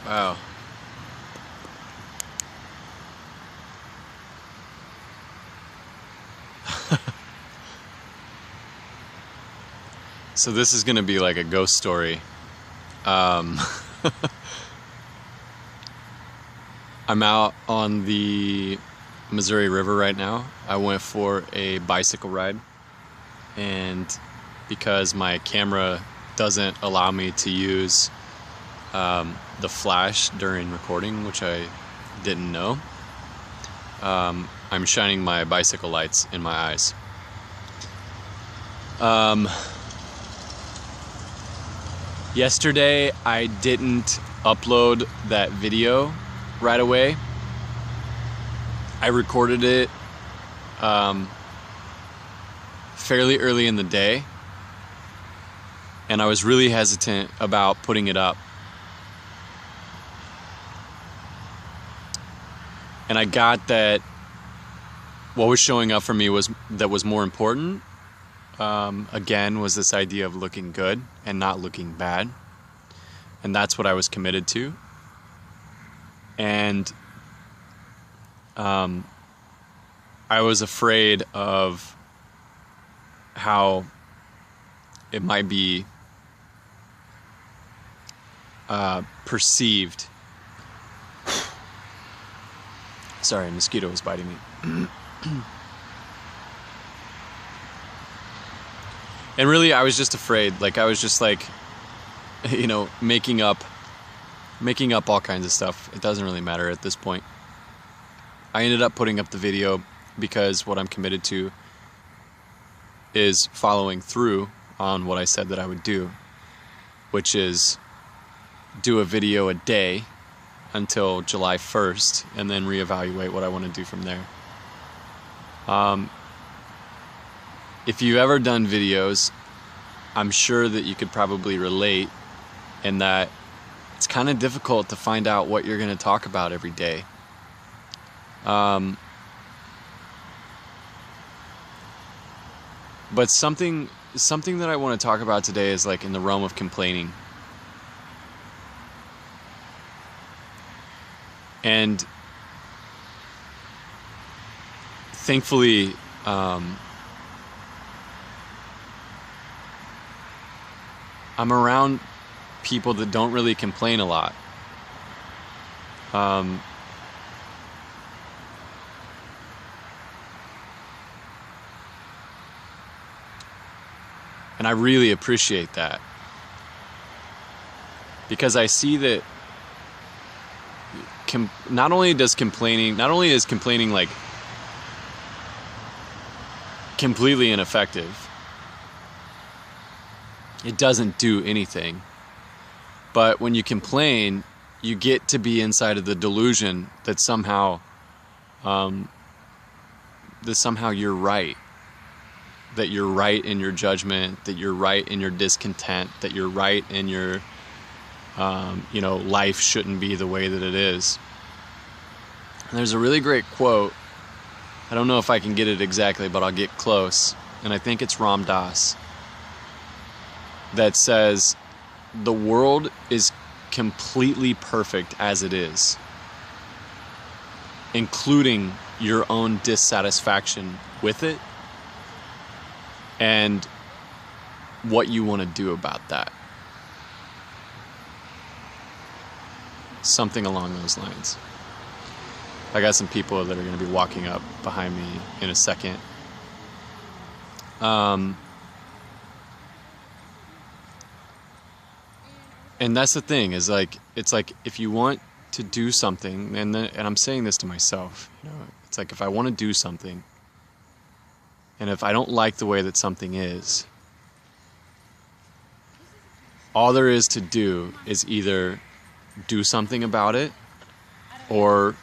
Wow. So this is gonna be like a ghost story. I'm out on the Missouri River right now. I went for a bicycle ride, and because my camera doesn't allow me to use the flash during recording, which I didn't know, I'm shining my bicycle lights in my eyes. Yesterday I didn't upload that video right away. I recorded it fairly early in the day, and I was really hesitant about putting it up. And I got that what was showing up for me was more important. Again, was this idea of looking good and not looking bad. And that's what I was committed to. And I was afraid of how it might be perceived. Sorry, a mosquito was biting me. And really, I was just afraid. Like, I was just like, you know, making up all kinds of stuff. It doesn't really matter at this point. I ended up putting up the video because what I'm committed to is following through on what I said that I would do, which is do a video a day until July 1st and then reevaluate what I want to do from there. If you've ever done videos, I'm sure that you could probably relate in that it's kind of difficult to find out what you're going to talk about every day. But something that I want to talk about today is like in the realm of complaining. And thankfully, I'm around people that don't really complain a lot. And I really appreciate that, because I see that not only is complaining like completely ineffective, it doesn't do anything. But when you complain, you get to be inside of the delusion that somehow you're right. That you're right in your judgment, that you're right in your discontent, that you're right in your, life shouldn't be the way that it is. And there's a really great quote. I don't know if I can get it exactly, but I'll get close. And I think it's Ram Dass, that says, the world is completely perfect as it is, including your own dissatisfaction with it and what you want to do about that. Something along those lines. I got some people that are going to be walking up behind me in a second. And that's the thing, is like, it's like if you want to do something, and I'm saying this to myself, it's like if I want to do something, and if I don't like the way that something is, all there is to do is either do something about it or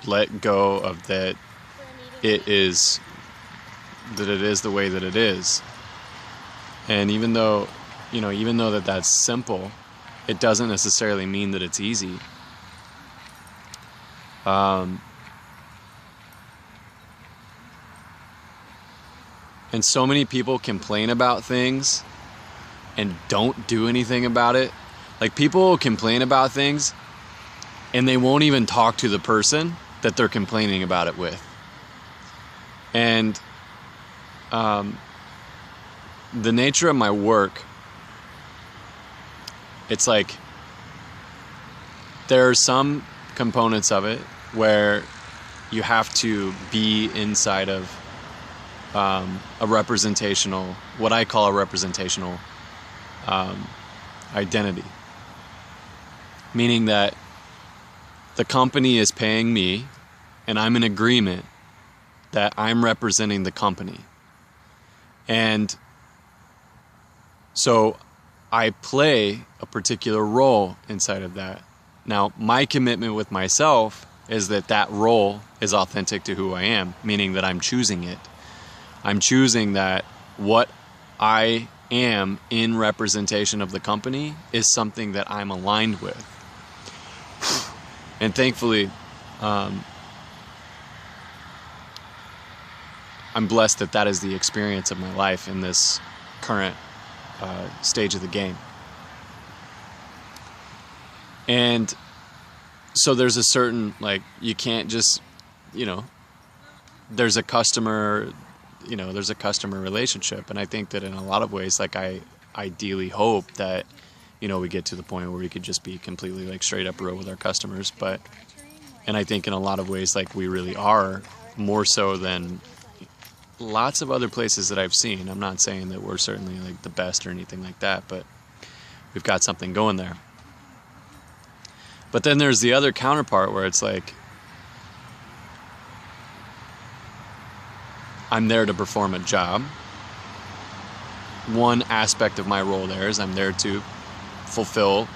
let go of that it is the way that it is. And even though that's simple, it doesn't necessarily mean that it's easy. And so many people complain about things and don't do anything about it. Like, people complain about things and they won't even talk to the person that they're complaining about it with. And the nature of my work, it's like there are some components of it where you have to be inside of a representational, what I call a representational identity. Meaning that the company is paying me and I'm in agreement that I'm representing the company. And so I play a particular role inside of that. Now, my commitment with myself is that that role is authentic to who I am, meaning that I'm choosing it. I'm choosing that what I am in representation of the company is something that I'm aligned with. And thankfully, I'm blessed that that is the experience of my life in this current stage of the game. And so there's a certain, like, you can't just, there's a customer relationship. And I think that in a lot of ways, like, I ideally hope that, we get to the point where we could just be completely, like, straight up real with our customers. And I think in a lot of ways, like, we really are, more so than lots of other places that I've seen. I'm not saying that we're certainly, like, the best or anything like that, but we've got something going there. But then there's the other counterpart where it's like, I'm there to perform a job. One aspect of my role there is I'm there to fulfill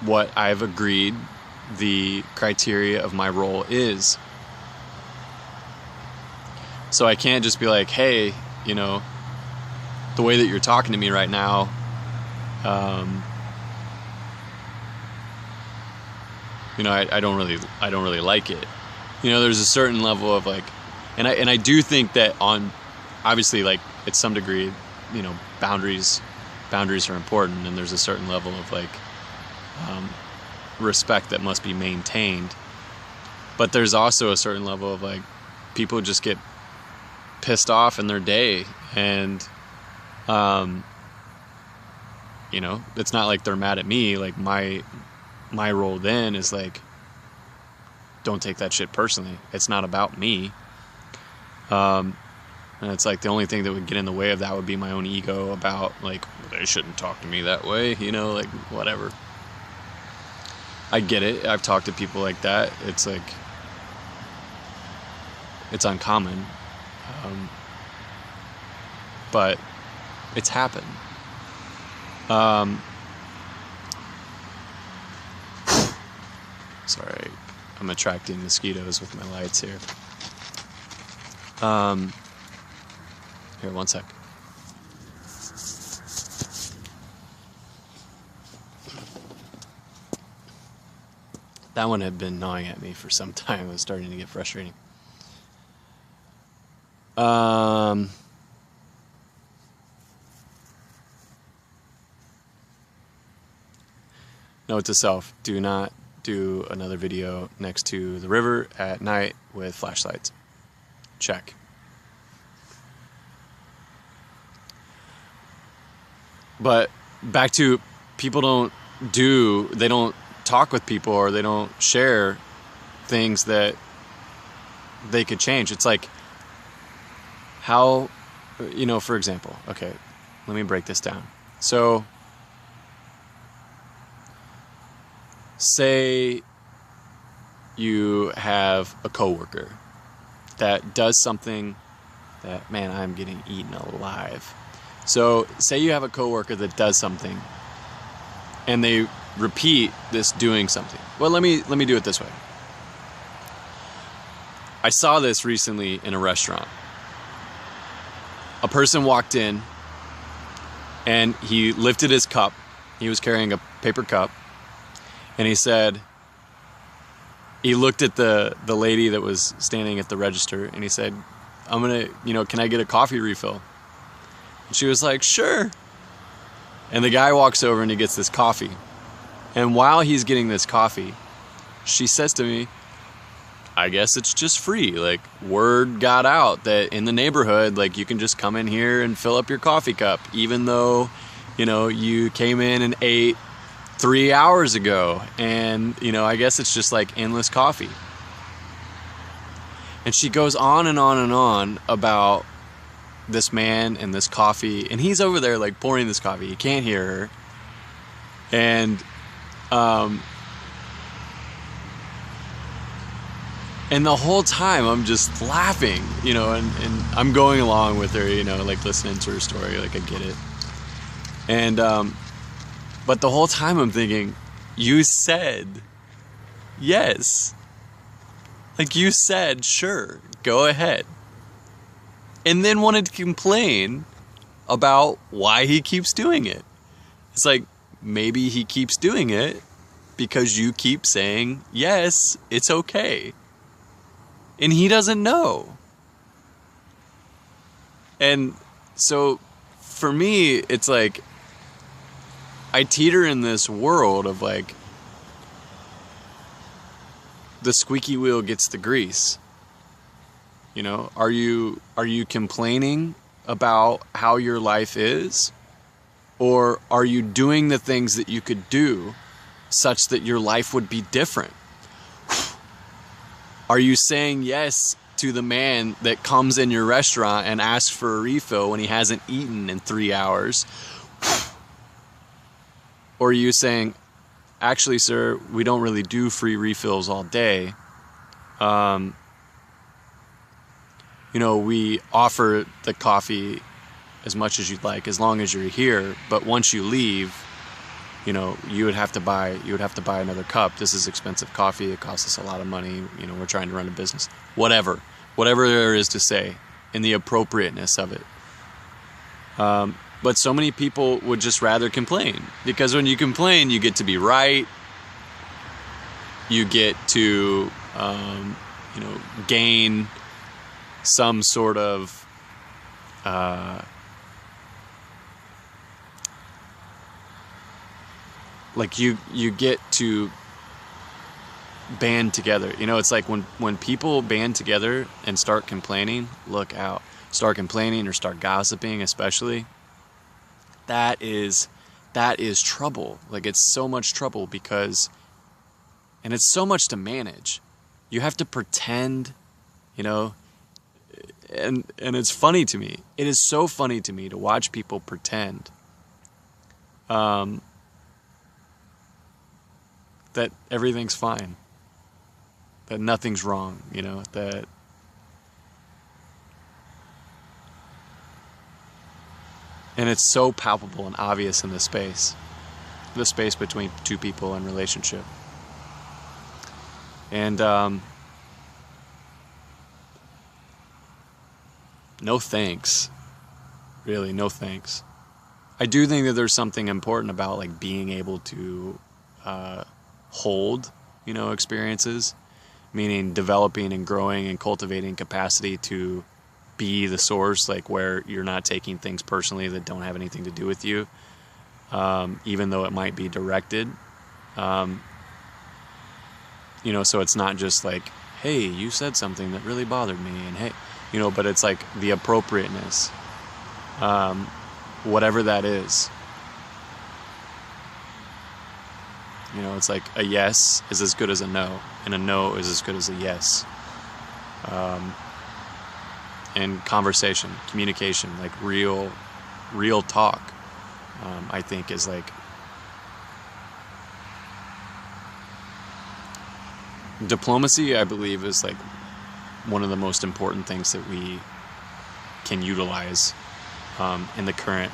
what I've agreed the criteria of my role is. So I can't just be like, hey, the way that you're talking to me right now, I don't really like it. There's a certain level of, like, and I do think that obviously, like, at some degree, boundaries are important, and there's a certain level of, like, respect that must be maintained. But there's also a certain level of, like, people just get pissed off in their day, and it's not like they're mad at me. Like, my role then is, like, don't take that shit personally. It's not about me. And it's like the only thing that would get in the way of that would be my own ego about, like, they shouldn't talk to me that way, like, whatever. I get it. I've talked to people like that. It's like, it's uncommon. But it's happened. Sorry, I'm attracting mosquitoes with my lights here. Here, one sec. That one had been gnawing at me for some time. It was starting to get frustrating. Note to self, do not do another video next to the river at night with flashlights. Check. But back to, people they don't talk with people, or they don't share things that they could change. It's like, how, for example, okay, let me break this down. So, say you have a coworker that does something that, man, I'm getting eaten alive. So, say you have a coworker that does something, and they repeat this doing something. Well, let me do it this way. I saw this recently in a restaurant. A person walked in, and he lifted his cup. He was carrying a paper cup, and he said, he looked at the lady that was standing at the register, and he said, I'm gonna, can I get a coffee refill? And she was like, sure. And the guy walks over and he gets this coffee. And while he's getting this coffee, she says to me, I guess it's just free. Like, word got out that in the neighborhood, like, you can just come in here and fill up your coffee cup, even though, you came in and ate 3 hours ago. And, I guess it's just like endless coffee. And she goes on and on and on about this man and this coffee. And he's over there, like, pouring this coffee. You can't hear her. And, and the whole time I'm just laughing, and I'm going along with her, like listening to her story, like I get it. And, but the whole time I'm thinking, you said yes. Like, you said, sure, go ahead. And then wanted to complain about why he keeps doing it. It's like, maybe he keeps doing it because you keep saying, yes, it's okay. And he doesn't know. And so for me, it's like I teeter in this world of like the squeaky wheel gets the grease. Are you complaining about how your life is? Or are you doing the things that you could do such that your life would be different? Are you saying yes to the man that comes in your restaurant and asks for a refill when he hasn't eaten in 3 hours? Or are you saying, actually, sir, we don't really do free refills all day. We offer the coffee as much as you'd like, as long as you're here. But once you leave, you would have to buy another cup. This is expensive coffee. It costs us a lot of money. We're trying to run a business. Whatever there is to say, and the appropriateness of it. But so many people would just rather complain, because when you complain, you get to be right. You get to, gain some sort of, like you get to band together. It's like when people band together and start complaining, look out. Start complaining or start gossiping, especially. That is trouble. Like, it's so much trouble because, and it's so much to manage. You have to pretend, and it's funny to me. It is so funny to me to watch people pretend. That everything's fine, that nothing's wrong, that and it's so palpable and obvious in the space between two people in relationship. And no thanks, really, no thanks. I do think that there's something important about like being able to hold, experiences, meaning developing and growing and cultivating capacity to be the source, like where you're not taking things personally that don't have anything to do with you, even though it might be directed. So it's not just like, hey, you said something that really bothered me, and hey, but it's like the appropriateness, whatever that is. It's like a yes is as good as a no, and a no is as good as a yes. And conversation, communication, like real talk, I think is like diplomacy. I believe is like one of the most important things that we can utilize in the current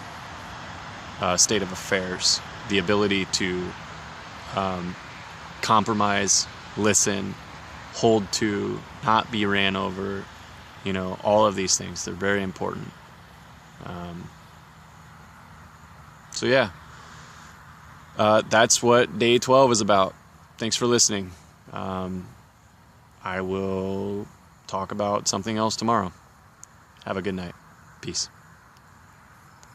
state of affairs. The ability to compromise, listen, hold to, not be ran over, all of these things. They're very important. So yeah, that's what day 12 is about. Thanks for listening. I will talk about something else tomorrow. Have a good night. Peace.